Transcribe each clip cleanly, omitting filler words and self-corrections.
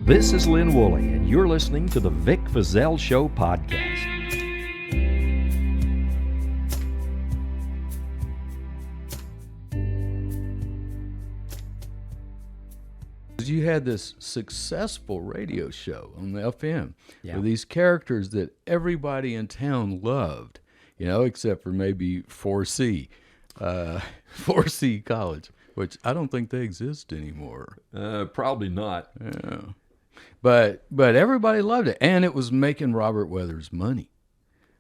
This is Lynn Woolley, and you're listening to the Vic Feazell Show podcast. You had this successful radio show on the FM Yeah. with these characters that everybody in town loved, except for maybe 4C, 4C College, which I don't think they exist anymore. Probably not. Yeah. But everybody loved it, and it was making Robert Weathers money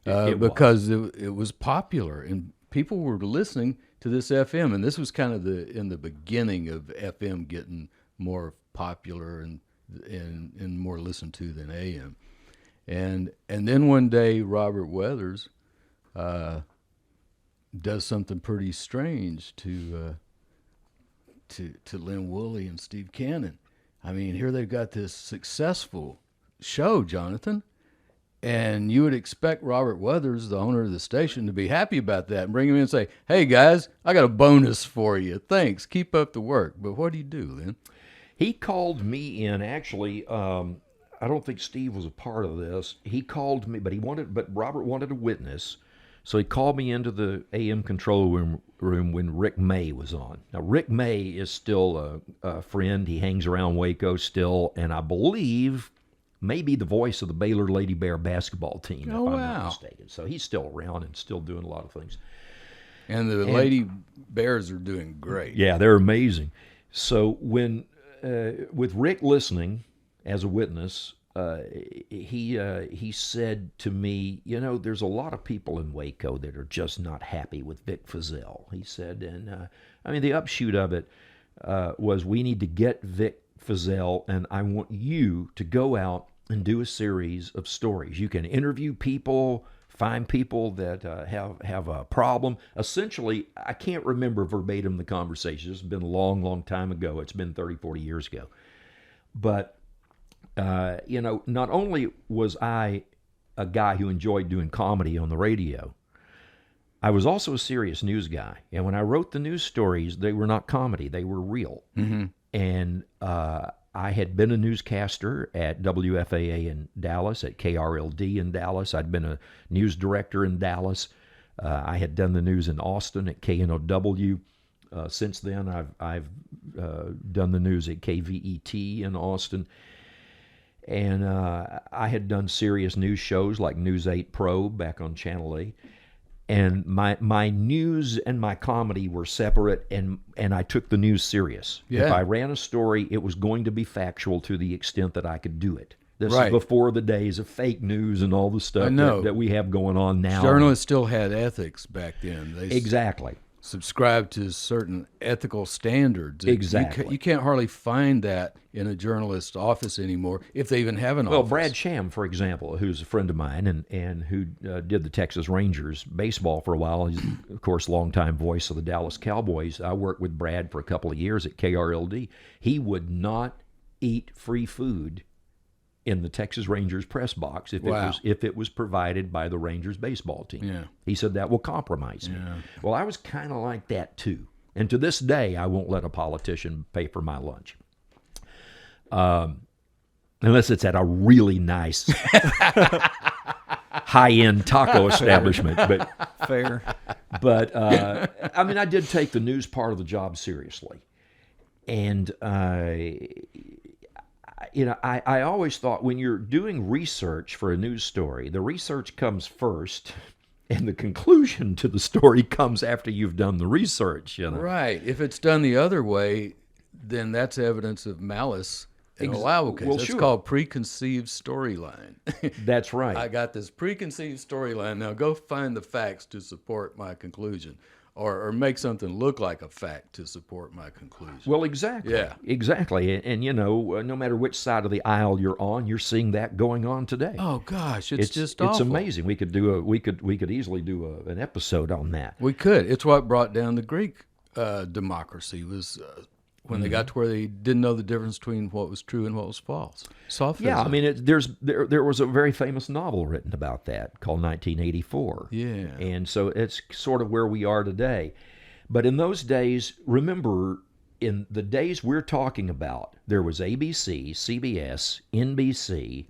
because it was popular, and people were listening to this FM, and this was kind of in the beginning of FM getting more popular and more listened to than AM, and then one day Robert Weathers does something pretty strange to Lynn Woolley and Steve Cannon. I mean, here they've got this successful show, Jonathan, and you would expect Robert Weathers, the owner of the station, to be happy about that and bring him in and say, "Hey guys, I got a bonus for you. Thanks. Keep up the work." But what do you do, Lynn? He called me in, actually. I don't think Steve was a part of this. He called me, but Robert wanted a witness. So he called me into the AM control room when Rick May was on. Now, Rick May is still a friend. He hangs around Waco still, and I believe maybe the voice of the Baylor Lady Bear basketball team, if I'm not mistaken. So he's still around and still doing a lot of things. And the Lady Bears are doing great. Yeah, they're amazing. So when with Rick listening as a witness, he said to me, there's a lot of people in Waco that are just not happy with Vic Feazell. He said, and the upshoot of it was, we need to get Vic Feazell, and I want you to go out and do a series of stories. You can interview people, find people that have a problem. Essentially, I can't remember verbatim the conversation. It's been a long, long time ago. It's been 30, 40 years ago. But not only was I a guy who enjoyed doing comedy on the radio, I was also a serious news guy. And when I wrote the news stories, they were not comedy, they were real. Mm-hmm. And I had been a newscaster at WFAA in Dallas, at KRLD in Dallas. I'd been a news director in Dallas. I had done the news in Austin at KNOW. Since then, I've done the news at KVET in Austin. And I had done serious news shows like News 8 Pro back on Channel 8. And my news and my comedy were separate, and I took the news serious. Yeah. If I ran a story, it was going to be factual to the extent that I could do it. This Right. is before the days of fake news and all the stuff that we have going on now. Journalists still had ethics back then. They Exactly. subscribed to certain ethical standards. Exactly. You can't hardly find that in a journalist's office anymore, if they even have an Well, office. Brad Sham, for example, who's a friend of mine and who did the Texas Rangers baseball for a while. He's, of course, longtime voice of the Dallas Cowboys. I worked with Brad for a couple of years at KRLD. He would not eat free food in the Texas Rangers press box if it was provided by the Rangers baseball team. Yeah. He said that will compromise me. Yeah. Well, I was kind of like that too. And to this day, I won't let a politician pay for my lunch. Unless it's at a really nice high-end taco establishment. But Fair. But, I did take the news part of the job seriously. And, I always thought when you're doing research for a news story, the research comes first, and the conclusion to the story comes after you've done the research. Right. If it's done the other way, then that's evidence of malice in a allowable case. Well, That's sure. called preconceived storyline. That's right. I got this preconceived storyline. Now go find the facts to support my conclusion, or make something look like a fact to support my conclusion. Well, exactly. Yeah. Exactly. And no matter which side of the aisle you're on, you're seeing that going on today. Oh gosh, it's just awful. It's amazing. We could easily do an episode on that. We could. It's what brought down the Greek democracy was when they got to where they didn't know the difference between what was true and what was false. Sophism. Yeah, there was a very famous novel written about that called 1984. Yeah. And so it's sort of where we are today. But in those days, remember, in the days we're talking about, there was ABC, CBS, NBC.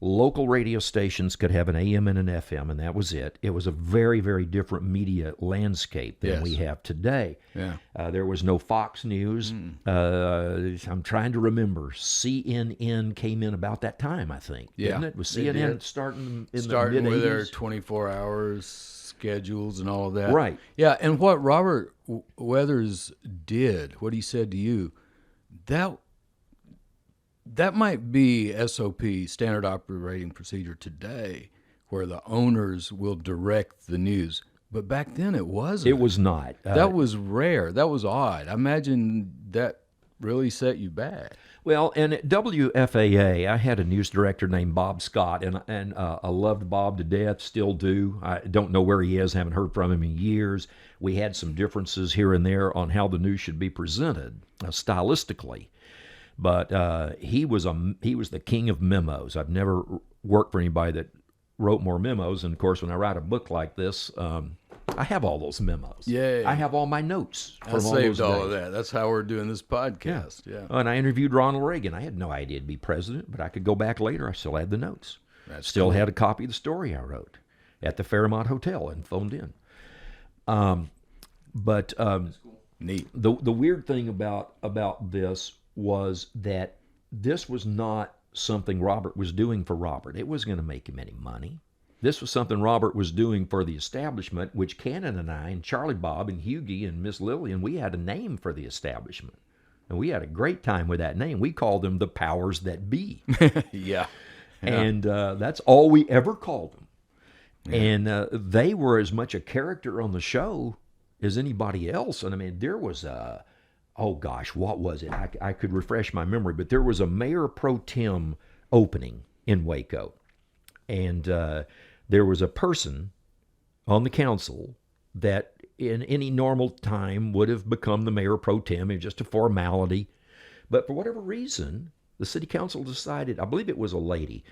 Local radio stations could have an AM and an FM, and that was it. It was a very, very different media landscape than we have today. Yeah. There was no Fox News. I'm trying to remember. CNN came in about that time, I think. Yeah. Didn't it? Was CNN starting in Starting the mid-80s? with their 24 hours schedules and all of that. Right. Yeah, and what Robert Weathers did, what he said to you, that might be SOP, standard operating procedure today, where the owners will direct the news. But back then it wasn't. It was not. That was rare. That was odd. I imagine that really set you back. Well, and at WFAA, I had a news director named Bob Scott, and I loved Bob to death, still do. I don't know where he is, haven't heard from him in years. We had some differences here and there on how the news should be presented, stylistically. But he was the king of memos. I've never worked for anybody that wrote more memos. And, of course, when I write a book like this, I have all those memos. Yay. I have all my notes from I all saved those all days. of that. That's how we're doing this podcast. Yeah. And I interviewed Ronald Reagan. I had no idea he'd be president, but I could go back later. I still had the notes. That's Still cool. had a copy of the story I wrote at the Fairmont Hotel and phoned in. But Neat. the weird thing about this was that this was not something Robert was doing for Robert. It wasn't going to make him any money. This was something Robert was doing for the establishment, which Cannon and I and Charlie Bob and Hughie and Miss Lillian, we had a name for the establishment. And we had a great time with that name. We called them the powers that be. Yeah. And that's all we ever called them. Yeah. And they were as much a character on the show as anybody else. And I mean, there was oh gosh, what was it? I could refresh my memory, but there was a mayor pro tem opening in Waco. And there was a person on the council that in any normal time would have become the mayor pro tem. It was just a formality. But for whatever reason, the city council decided, I believe it was a lady,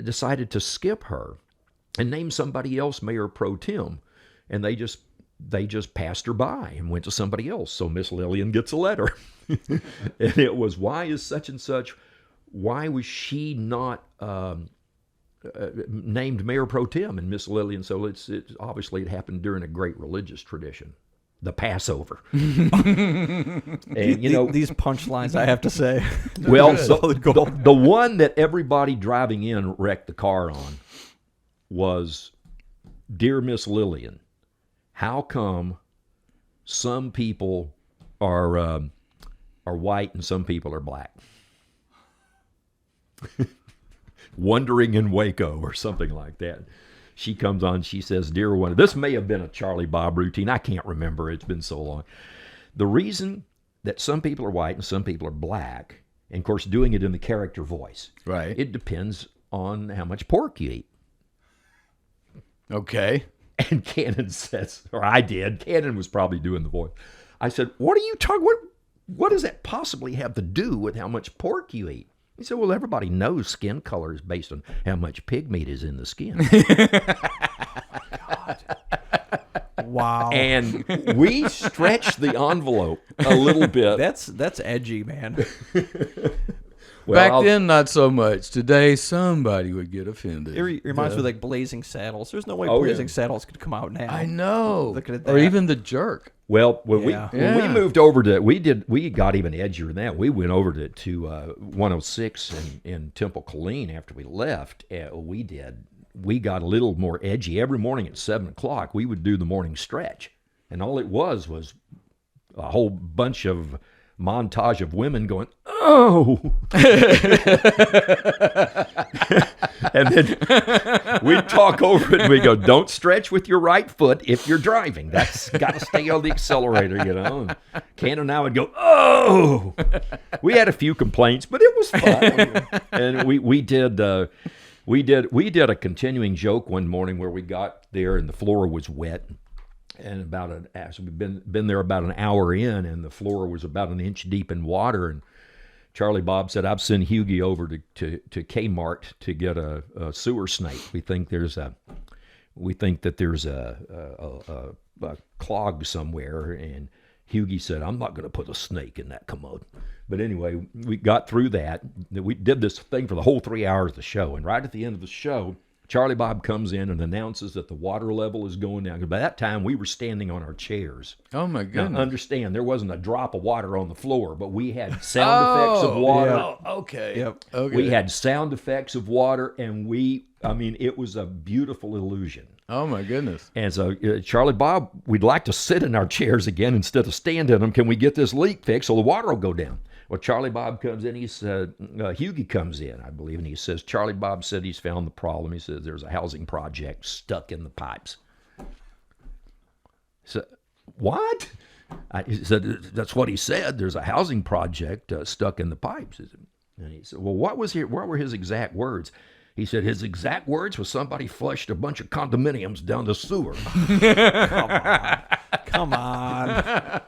decided to skip her and name somebody else mayor pro tem. And they just passed her by and went to somebody else. So Miss Lillian gets a letter. And it was, why is such and such, why was she not named mayor pro tem? And Miss Lillian, so it's obviously it happened during a great religious tradition, the Passover. And you know, these punchlines, I have to say. well, the one that everybody driving in wrecked the car on was, "Dear Miss Lillian, how come some people are white and some people are black?" Wondering in Waco or something like that. She comes on, she says, "Dear one," this may have been a Charlie Bob routine. I can't remember. It's been so long. The reason that some people are white and some people are black, and of course doing it in the character voice, Right. it depends on how much pork you eat. Okay. And Cannon says, or I did, Cannon was probably doing the voice. I said, "What are you talking, what does that possibly have to do with how much pork you eat?" He said, "Well, everybody knows skin color is based on how much pig meat is in the skin." Wow. And we stretched the envelope a little bit. That's edgy, man. Back then, not so much. Today, somebody would get offended. It reminds me of like Blazing Saddles. There's no way Oh, Blazing yeah. Saddles could come out now. I know. Looking at Or that. even the jerk. Well, when Yeah. we moved over to, we got even edgier than that. We went over to 106 in Temple, Killeen after we left. We got a little more edgy. Every morning at 7 o'clock, we would do the morning stretch. And all it was a whole bunch of montage of women going, "Oh." And then we'd talk over it and we go, "Don't stretch with your right foot if you're driving. That's got to stay on the accelerator, you know." And Cannon and I would go, "Oh." We had a few complaints, but it was fun. And we did a continuing joke one morning where we got there and the floor was wet. And so we've been there about an hour in, and the floor was about an inch deep in water. And Charlie Bob said, "I've sent Hughie over to Kmart to get a sewer snake. We think that there's a clog somewhere." And Hughie said, I'm not going to put a snake in that commode. But anyway, we got through that. We did this thing for the whole 3 hours of the show. And right at the end of the show, Charlie Bob comes in and announces that the water level is going down. By that time, we were standing on our chairs. Oh, my goodness. Now, understand, there wasn't a drop of water on the floor, but we had sound effects of water. Oh, okay. Yep. Okay. We had sound effects of water, and it was a beautiful illusion. Oh, my goodness. And so, Charlie Bob, we'd like to sit in our chairs again instead of stand in them. Can we get this leak fixed so the water will go down? Well, Charlie Bob comes in. He said, Hughie comes in, I believe, and he says, Charlie Bob said he's found the problem. He says there's a housing project stuck in the pipes. So, what? He said, that's what he said. There's a housing project stuck in the pipes. And he said, well, what were his exact words? He said his exact words was somebody flushed a bunch of condominiums down the sewer. Come on.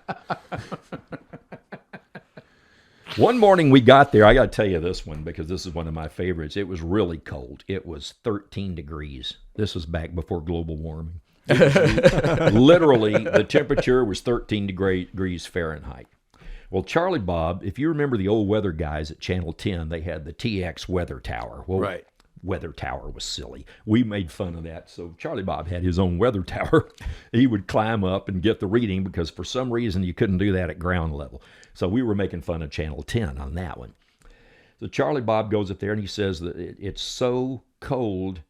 One morning we got there. I got to tell you this one because this is one of my favorites. It was really cold. It was 13 degrees. This was back before global warming. Literally, the temperature was 13 degrees Fahrenheit. Well, Charlie Bob, if you remember the old weather guys at Channel 10, they had the TX weather tower. Well, Right. Weather tower was silly. We made fun of that. So Charlie Bob had his own weather tower. He would climb up and get the reading because for some reason you couldn't do that at ground level. So we were making fun of Channel 10 on that one. So Charlie Bob goes up there and he says that it's so cold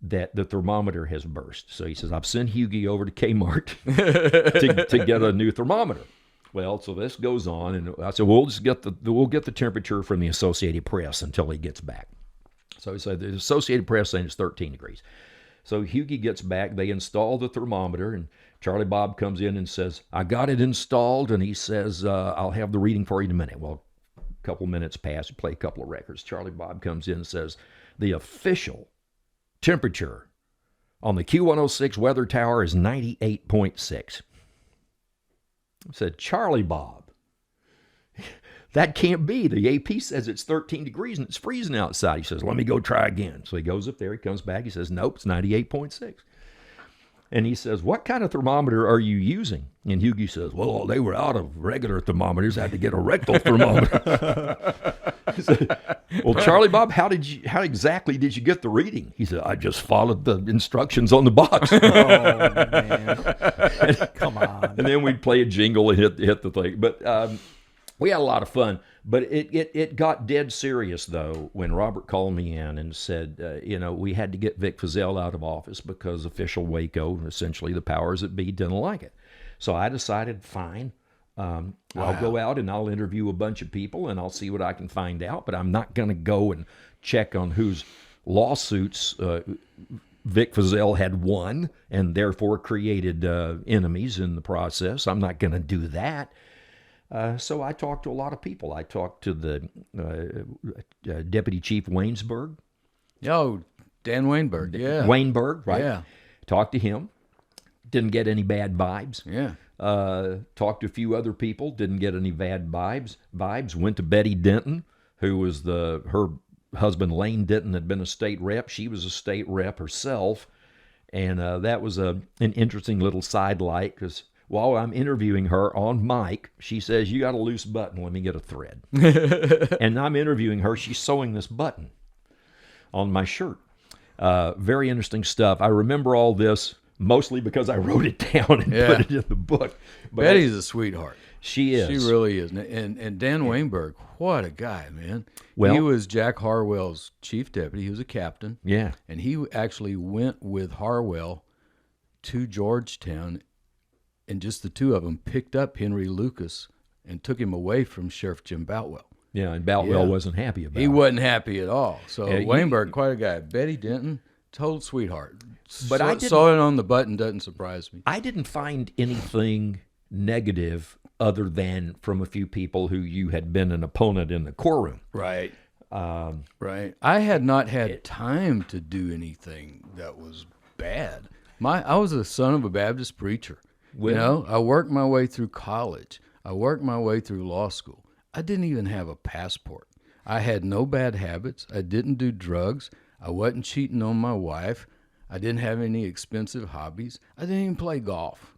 that the thermometer has burst. So he says, I've sent Hughie over to Kmart to get a new thermometer. Well, so this goes on, and I said, we'll get the temperature from the Associated Press until he gets back. So he said, the Associated Press saying it's 13 degrees. So Hughie gets back, they install the thermometer, and Charlie Bob comes in and says, I got it installed, and he says, I'll have the reading for you in a minute. Well, a couple minutes pass, we play a couple of records. Charlie Bob comes in and says, the official temperature on the Q106 weather tower is 98.6. I said, Charlie Bob, that can't be. The AP says it's 13 degrees and it's freezing outside. He says, let me go try again. So he goes up there, he comes back, he says, nope, it's 98.6. And he says, what kind of thermometer are you using? And Hughie says, well, they were out of regular thermometers. I had to get a rectal thermometer. He said, well, Charlie Bob, how exactly did you get the reading? He said, I just followed the instructions on the box. Oh, man. Come on. And then we'd play a jingle and hit the thing. But we had a lot of fun. But it got dead serious, though, when Robert called me in and said, we had to get Vic Feazell out of office because official Waco, essentially the powers that be, didn't like it. So I decided, fine, I'll go out and I'll interview a bunch of people and I'll see what I can find out. But I'm not going to go and check on whose lawsuits Vic Feazell had won and therefore created enemies in the process. I'm not going to do that. So I talked to a lot of people. I talked to the Deputy Chief Waynesburg. Oh, Dan Weinberg, yeah. Weinberg, right? Yeah. Talked to him. Didn't get any bad vibes. Yeah. Talked to a few other people. Didn't get any bad vibes. Went to Betty Denton, who was her husband Lane Denton had been a state rep. She was a state rep herself. And that was an interesting little sidelight because while I'm interviewing her on mic, she says, you got a loose button. Let me get a thread. And I'm interviewing her. She's sewing this button on my shirt. Very interesting stuff. I remember all this mostly because I wrote it down and put it in the book. But Betty's a sweetheart. She is. She really is. And Dan Weinberg, what a guy, man. Well, he was Jack Harwell's chief deputy. He was a captain. Yeah. And he actually went with Harwell to Georgetown, and just the two of them picked up Henry Lucas and took him away from Sheriff Jim Boutwell. Yeah, and Boutwell wasn't happy about it. He wasn't happy at all. So Yeah, Weinberg, quite a guy. Betty Denton, total sweetheart. But I saw it on the button, doesn't surprise me. I didn't find anything negative other than from a few people who you had been an opponent in the courtroom. Right. Right. I had not had time to do anything that was bad. I was the son of a Baptist preacher. Well, I worked my way through college. I worked my way through law school. I didn't even have a passport. I had no bad habits. I didn't do drugs. I wasn't cheating on my wife. I didn't have any expensive hobbies. I didn't even play golf.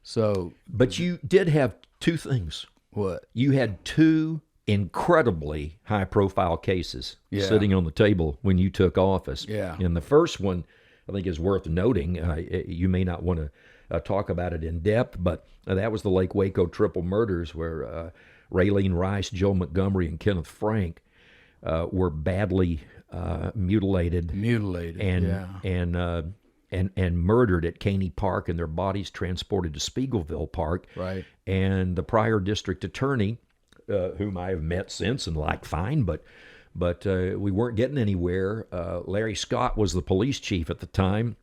So, but you did have two things. What? You had two incredibly high-profile cases Yeah. sitting on the table when you took office. Yeah. And the first one, I think, is worth noting. You may not want to talk about it in depth, but that was the Lake Waco triple murders where Raylene Rice, Joe Montgomery, and Kenneth Frank were badly mutilated and murdered at Caney Park, and their bodies transported to Spiegelville Park. Right. And the prior district attorney, whom I have met since and liked fine, but we weren't getting anywhere. Larry Scott was the police chief at the time,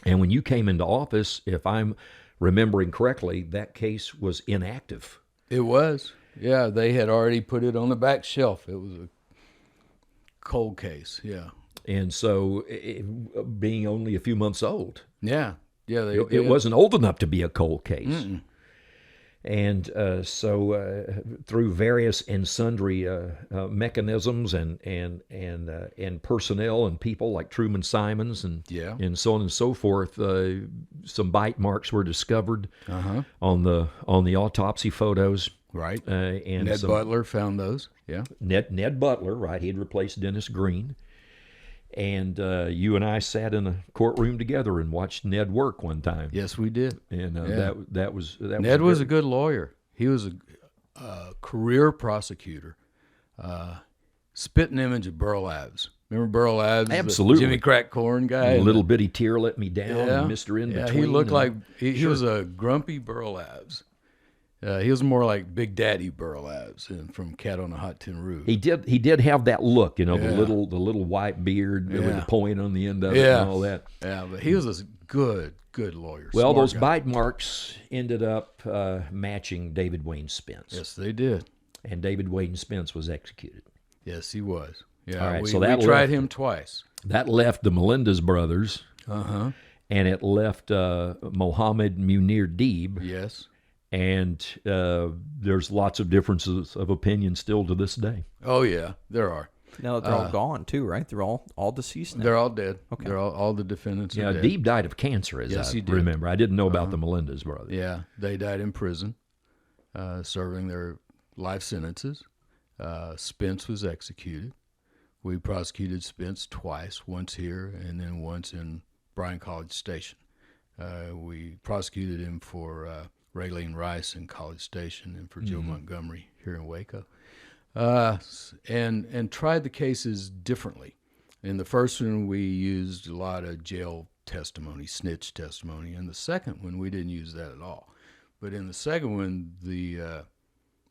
and when you came into office, if I'm remembering correctly, that case was inactive. It was. Yeah, they had already put it on the back shelf. It was a cold case. Yeah. And so, being only a few months old, Yeah. Yeah. it wasn't old enough to be a cold case. Mm-mm. And so, through various and sundry mechanisms and personnel and people like Truman Simons and so on and so forth, some bite marks were discovered on the autopsy photos. Right. And Ned Butler found those. Yeah. Ned Butler, right? He had replaced Dennis Green. And you and I sat in a courtroom together and watched Ned work one time. Yes, we did. And that was Ned was a good lawyer. He was a career prosecutor. Spitting image of Burl Ives. Remember Burl Ives? Absolutely. The Jimmy Crack Corn guy. Little bitty tear let me down. And Mr. In Between. He looked like he was a grumpy Burl Ives. He was more like Big Daddy Burl Ives from Cat on a Hot Tin Roof. He did have that look, the little white beard with the point on the end of it and all that. Yeah, but he was a good lawyer. Well, those bite marks ended up matching David Wayne Spence. Yes, they did. And David Wayne Spence was executed. Yes, he was. Yeah, all right, we left tried him twice. That left the Melendez brothers. And it left Mohammed Munir Deeb. Yes. And there's lots of differences of opinion still to this day. Oh, yeah, there are. No, they're all gone, too, right? They're all deceased now. They're all dead. Okay. They're all the defendants are dead. Deeb died of cancer, as I remember. I didn't know about the Melendez brothers. Yeah, they died in prison, serving their life sentences. Spence was executed. We prosecuted Spence twice, once here and then once in Bryan College Station. We prosecuted him for Raylene Rice in College Station and for Joe Montgomery here in Waco, and tried the cases differently. In the first one, we used a lot of jail testimony, snitch testimony. In the second one, we didn't use that at all. But in the second one, the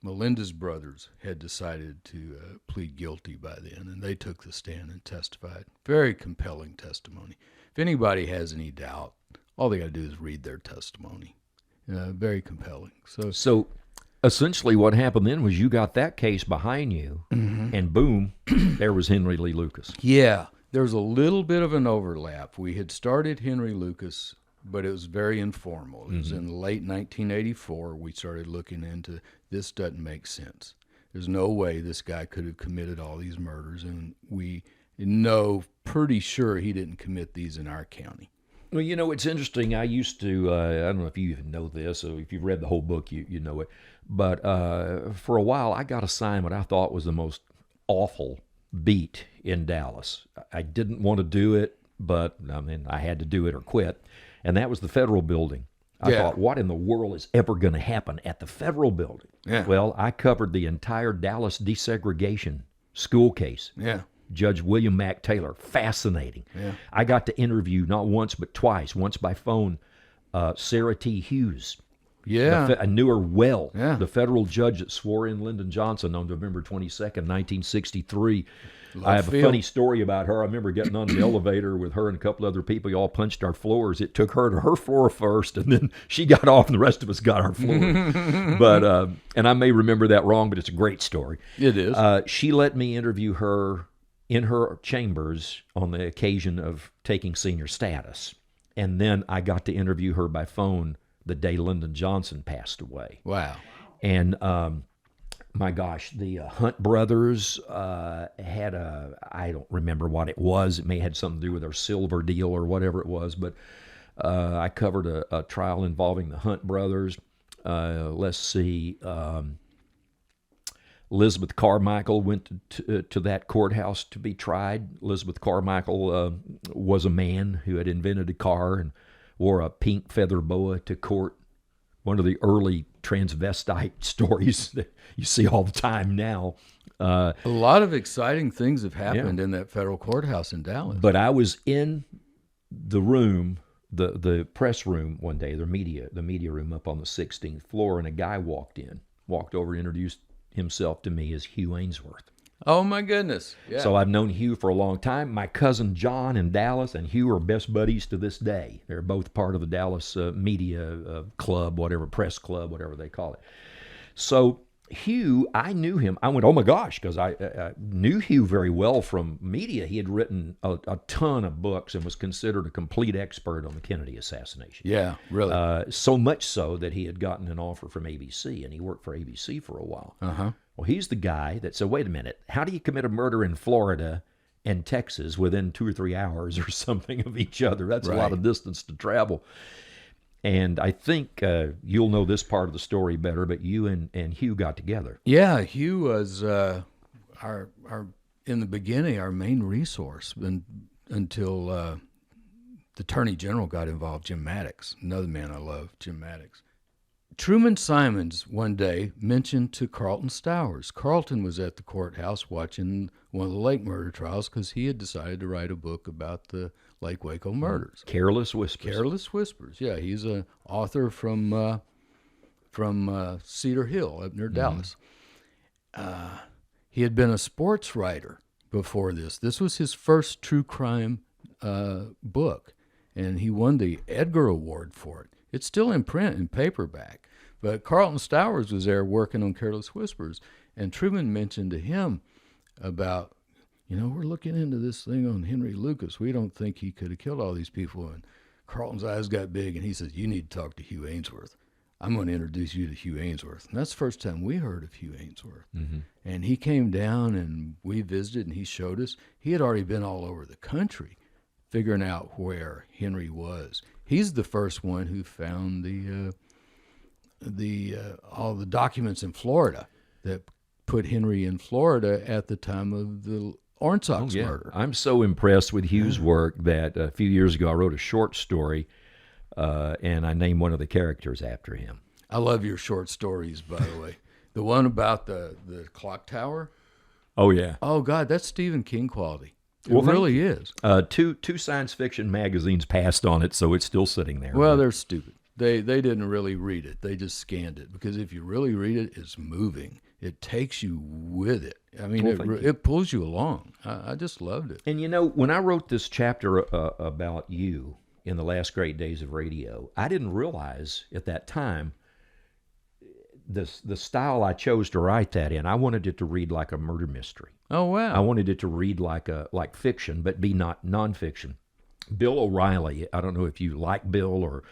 Melendez brothers had decided to plead guilty by then, and they took the stand and testified. Very compelling testimony. If anybody has any doubt, all they got to do is read their testimony. Very compelling. So essentially what happened then was you got that case behind you, and boom, there was Henry Lee Lucas. Yeah, there was a little bit of an overlap. We had started Henry Lucas, but it was very informal. It was in late 1984 we started looking into this doesn't make sense. There's no way this guy could have committed all these murders, and we know pretty sure he didn't commit these in our county. Well, it's interesting. I used to, I don't know if you even know this, or if you've read the whole book, you know it. But for a while, I got assigned what I thought was the most awful beat in Dallas. I didn't want to do it, but I had to do it or quit. And that was the Federal Building. I thought, what in the world is ever going to happen at the Federal Building? Yeah. Well, I covered the entire Dallas desegregation school case. Yeah. Judge William Mack Taylor, fascinating. Yeah. I got to interview not once but twice, once by phone, Sarah T. Hughes. Yeah. I knew her well. Yeah. The federal judge that swore in Lyndon Johnson on November 22nd, 1963. I have a funny story about her. I remember getting on the elevator with her and a couple other people. We all punched our floors. It took her to her floor first, and then she got off, and the rest of us got our floor. But and I may remember that wrong, but it's a great story. It is. She let me interview her in her chambers on the occasion of taking senior status. And then I got to interview her by phone the day Lyndon Johnson passed away. Wow. And my gosh, the Hunt brothers had I don't remember what it was. It may have had something to do with their silver deal or whatever it was, but I covered a trial involving the Hunt brothers. Let's see. Elizabeth Carmichael went to that courthouse to be tried. Elizabeth Carmichael was a man who had invented a car and wore a pink feather boa to court. One of the early transvestite stories that you see all the time now. A lot of exciting things have happened in that federal courthouse in Dallas. But I was in the room, the press room one day, the media room up on the 16th floor, and a guy walked over and introduced himself to me as Hugh Ainsworth. Oh, my goodness. Yeah. So I've known Hugh for a long time. My cousin John in Dallas and Hugh are best buddies to this day. They're both part of the Dallas media club, press club, whatever they call it. So Hugh, I knew him. I went, oh my gosh, because I knew Hugh very well from media. He had written a ton of books and was considered a complete expert on the Kennedy assassination. Yeah, really. So much so that he had gotten an offer from ABC, and he worked for ABC for a while. Uh-huh. Well, he's the guy that said, wait a minute, how do you commit a murder in Florida and Texas within 2 or 3 hours or something of each other? That's a lot of distance to travel. And I think you'll know this part of the story better, but you and Hugh got together. Yeah, Hugh was our in the beginning, our main resource until the Attorney General got involved, Jim Maddox, another man I love, Jim Maddox. Truman Simons one day mentioned to Carlton Stowers. Carlton was at the courthouse watching one of the Lake murder trials because he had decided to write a book about the Lake Waco murders. Careless Whispers. Careless Whispers. Yeah, he's an author from Cedar Hill up near Dallas. He had been a sports writer before this. This was his first true crime book, and he won the Edgar Award for it. It's still in print in paperback. But Carlton Stowers was there working on Careless Whispers, and Truman mentioned to him about, we're looking into this thing on Henry Lucas. We don't think he could have killed all these people. And Carlton's eyes got big, and he says, you need to talk to Hugh Ainsworth. I'm going to introduce you to Hugh Ainsworth. And that's the first time we heard of Hugh Ainsworth. Mm-hmm. And he came down, and we visited, and he showed us. He had already been all over the country figuring out where Henry was. He's the first one who found all the documents in Florida that put Henry in Florida at the time of the Orange Sox murder. I'm so impressed with Hugh's work that a few years ago I wrote a short story, and I named one of the characters after him. I love your short stories, by the way. The one about the clock tower. Oh yeah. Oh God, that's Stephen King quality. It really is. Two science fiction magazines passed on it, so it's still sitting there. Well, they're stupid. They didn't really read it. They just scanned it, because if you really read it, it's moving. It takes you with it. I mean, it pulls you along. I just loved it. And when I wrote this chapter about you in the last great days of radio, I didn't realize at that time the style I chose to write that in. I wanted it to read like a murder mystery. Oh wow! I wanted it to read like fiction, but be not nonfiction. Bill O'Reilly. I don't know if you like Bill or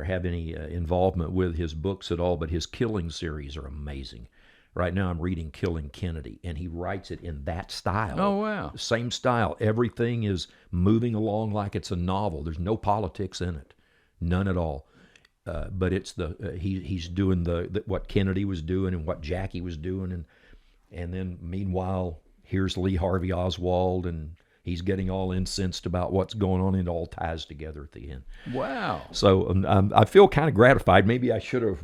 have any involvement with his books at all, but his killing series are amazing. Right now I'm reading Killing Kennedy, and he writes it in that style. Oh, wow. Same style. Everything is moving along like it's a novel. There's no politics in it. None at all. But it's he's doing what Kennedy was doing and what Jackie was doing. And then meanwhile, here's Lee Harvey Oswald, and he's getting all incensed about what's going on, and it all ties together at the end. Wow! So I feel kind of gratified. Maybe I should have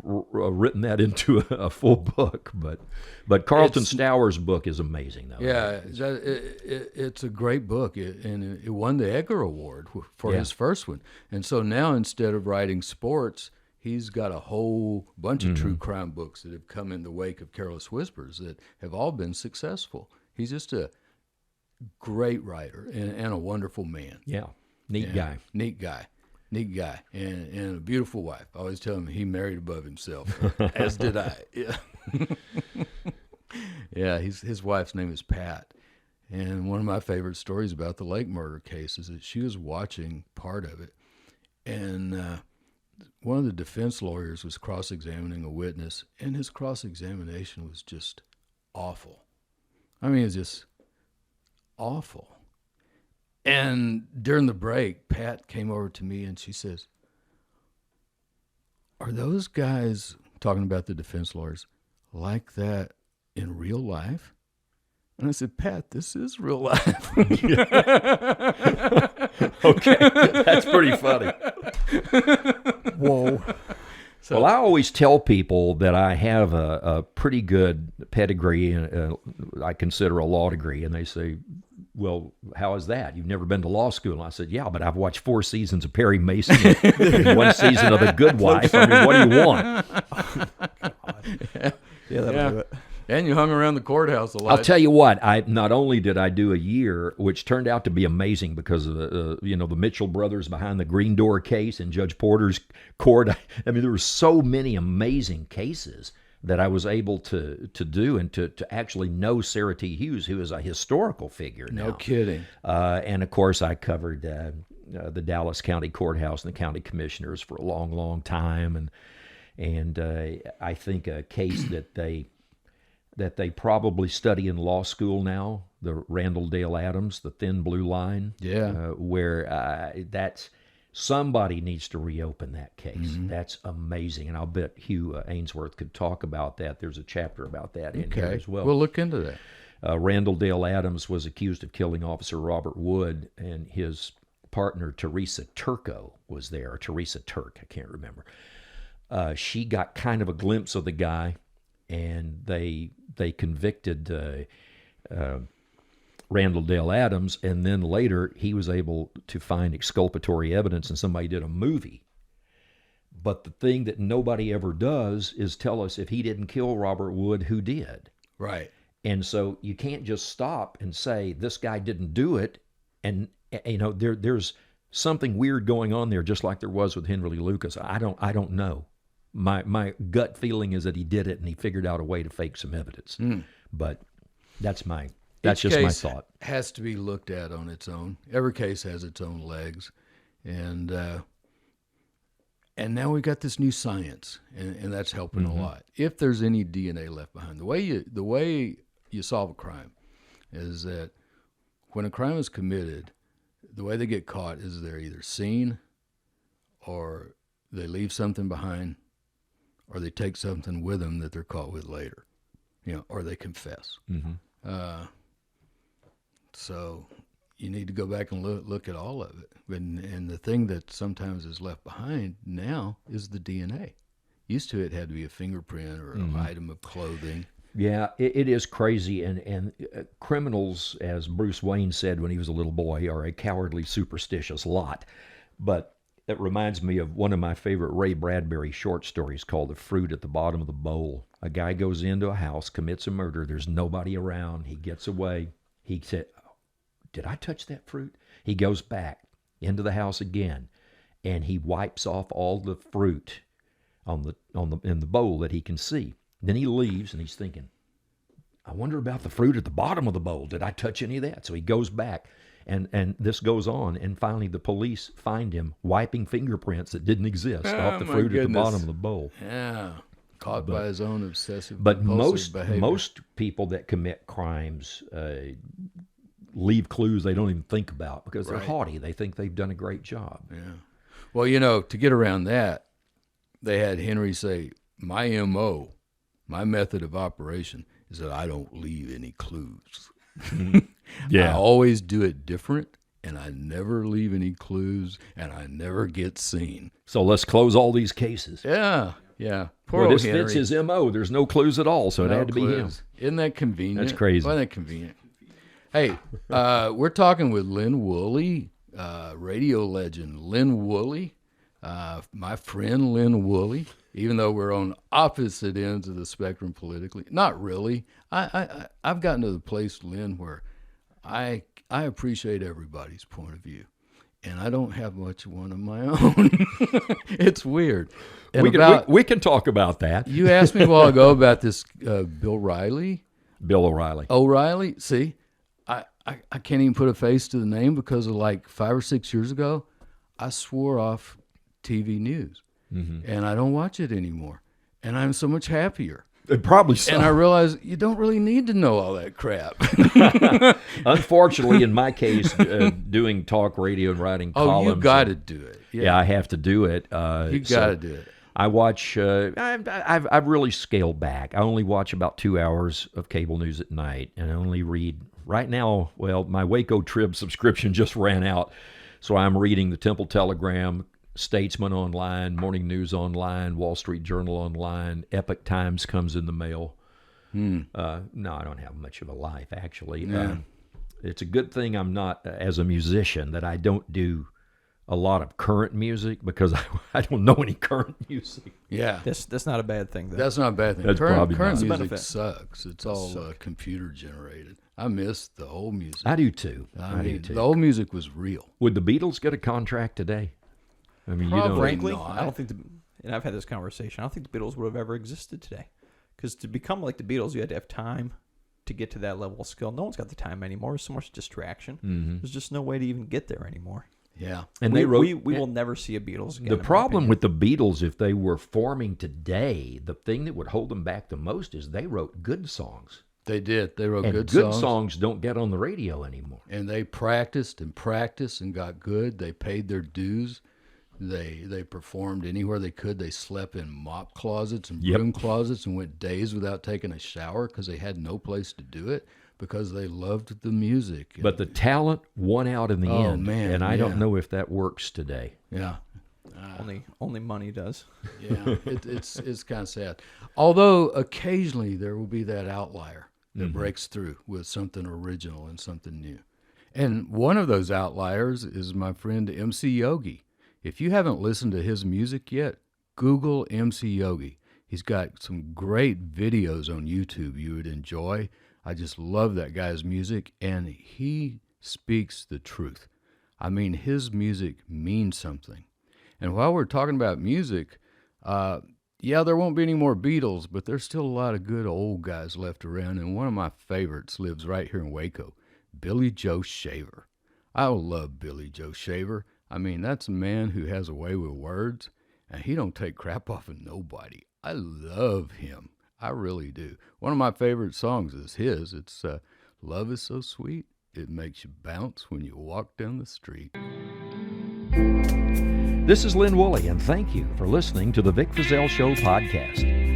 written that into a full book, but Carlton Stowers' book is amazing, though. Yeah, it's a great book, and it won the Edgar Award for his first one. And so now, instead of writing sports, he's got a whole bunch of true crime books that have come in the wake of Careless Whispers that have all been successful. He's just a great writer and a wonderful man. Yeah, neat guy, and a beautiful wife. I always tell him he married above himself, as did I. Yeah, yeah. His wife's name is Pat, and one of my favorite stories about the Lake murder case is that she was watching part of it, and one of the defense lawyers was cross-examining a witness, and his cross-examination was just awful. I mean, it's just awful. And during the break, Pat came over to me and she says, are those guys talking about the defense lawyers like that in real life? And I said, Pat, this is real life. Okay, that's pretty funny. Whoa. Well, I always tell people that I have a pretty good pedigree, and I consider a law degree, and they say, well, how is that? You've never been to law school. And I said, yeah, but I've watched 4 seasons of Perry Mason and 1 season of The Good Wife. I mean, what do you want? Yeah, that'll do it. And you hung around the courthouse a lot. I'll tell you what. I not only did I do a year, which turned out to be amazing because of the Mitchell brothers behind the Green Door case in Judge Porter's court. I mean, there were so many amazing cases that I was able to do, and to actually know Sarah T. Hughes, who is a historical figure now. No kidding. And of course, I covered the Dallas County Courthouse and the county commissioners for a long, long time, and I think a case that they probably study in law school now, the Randall Dale Adams, the Thin Blue Line, where that's somebody needs to reopen that case. Mm-hmm. That's amazing, and I'll bet Hugh Ainsworth could talk about that. There's a chapter about that in here as well. We'll look into that. Randall Dale Adams was accused of killing Officer Robert Wood, and his partner Teresa Turco was there, or Teresa Turk, I can't remember. She got kind of a glimpse of the guy, and they convicted Randall Dale Adams, and then later he was able to find exculpatory evidence, and somebody did a movie. But the thing that nobody ever does is tell us if he didn't kill Robert Wood, who did. Right. And so you can't just stop and say this guy didn't do it, and there's something weird going on there, just like there was with Henry Lee Lucas. I don't know. My gut feeling is that he did it, and he figured out a way to fake some evidence. But that's just my thought. Has to be looked at on its own. Every case has its own legs, and now we've got this new science, and that's helping a lot. If there's any DNA left behind, the way you solve a crime is that when a crime is committed, the way they get caught is they're either seen, or they leave something behind, or they take something with them that they're caught with later, or they confess. Mm-hmm. So you need to go back and look at all of it. And the thing that sometimes is left behind now is the DNA. Used to it had to be a fingerprint or an item of clothing. Yeah, it is crazy. And criminals, as Bruce Wayne said when he was a little boy, are a cowardly, superstitious lot. But it reminds me of one of my favorite Ray Bradbury short stories called The Fruit at the Bottom of the Bowl. A guy goes into a house, commits a murder. There's nobody around. He gets away. He said, did I touch that fruit? He goes back into the house again, and he wipes off all the fruit in the bowl that he can see. Then he leaves, and he's thinking, I wonder about the fruit at the bottom of the bowl. Did I touch any of that? So he goes back, and this goes on, and finally the police find him wiping fingerprints that didn't exist off the fruit at the bottom of the bowl. Yeah, caught by his own obsessive But behavior. most people that commit crimes leave clues they don't even think about because they're haughty. They think they've done a great job. Yeah. Well, to get around that, they had Henry say, my MO, my method of operation is that I don't leave any clues. Yeah. I always do it different, and I never leave any clues, and I never get seen. So let's close all these cases. Yeah. Poor Well, old this Henry. fits his MO. There's no clues at all, so it had to be him. Isn't that convenient? That's crazy. Isn't that convenient? Hey, we're talking with Lynn Woolley, radio legend Lynn Woolley, my friend Lynn Woolley, even though we're on opposite ends of the spectrum politically. Not really. I've gotten to the place, Lynn, where I appreciate everybody's point of view, and I don't have much of one of my own. It's weird. And We can talk about that. You asked me a while ago about this Bill O'Reilly. Bill O'Reilly. O'Reilly, see, I can't even put a face to the name because of like 5 or 6 years ago, I swore off TV news, and I don't watch it anymore, and I'm so much happier. Probably so. And I realize you don't really need to know all that crap. Unfortunately, in my case, doing talk radio and writing columns. Oh, you got to do it. Yeah, I have to do it. You got to do it. I watch. I've really scaled back. I only watch about 2 hours of cable news at night, and I only read right now. Well, my Waco Trib subscription just ran out, so I'm reading the Temple Telegram, Statesman online, Morning News online, Wall Street Journal online. Epoch Times comes in the mail. No, I don't have much of a life actually. Yeah. It's a good thing I'm not as a musician that I don't do a lot of current music because I don't know any current music. Yeah. That's not a bad thing, though. That's not a bad thing. That's probably current not. music Benefit. sucks. It's all computer generated. I miss the old music. I do too. I do mean, too. the old music was real. Would the Beatles get a contract today? I mean, Probably. you know, Frankly, not. I don't think and I've had this conversation, I don't think the Beatles would have ever existed today. Because to become like the Beatles, you had to have time to get to that level of skill. No one's got the time anymore. There's so much distraction. There's just no way to even get there anymore. Yeah. and we, they wrote. we will never see a Beatles again. The in my problem opinion. with the Beatles, if they were forming today, the thing that would hold them back the most is they wrote good songs. They did. They wrote And good good songs. songs don't get on the radio anymore. And they practiced and practiced and got good. They paid their dues. They performed anywhere they could. They slept in mop closets and Yep. broom closets and went days without taking a shower because they had no place to do it because they loved the music. But the talent won out in the Oh, end. man, and I yeah. don't know if that works today. yeah. only money does. Yeah, it's kind of sad. Although occasionally there will be that outlier that breaks through with something original and something new. And one of those outliers is my friend MC Yogi. If you haven't listened to his music yet, Google MC Yogi. He's got some great videos on YouTube you would enjoy. I just love that guy's music, and he speaks the truth. I mean, his music means something. And while we're talking about music, yeah, there won't be any more Beatles, but there's still a lot of good old guys left around, and one of my favorites lives right here in Waco, Billy Joe Shaver. I love Billy Joe Shaver. I mean, that's a man who has a way with words, and he don't take crap off of nobody. I love him. I really do. One of my favorite songs is his. It's Love Is So Sweet, It Makes You Bounce When You Walk Down the Street. This is Lynn Woolley, and thank you for listening to the Vic Feazell Show podcast.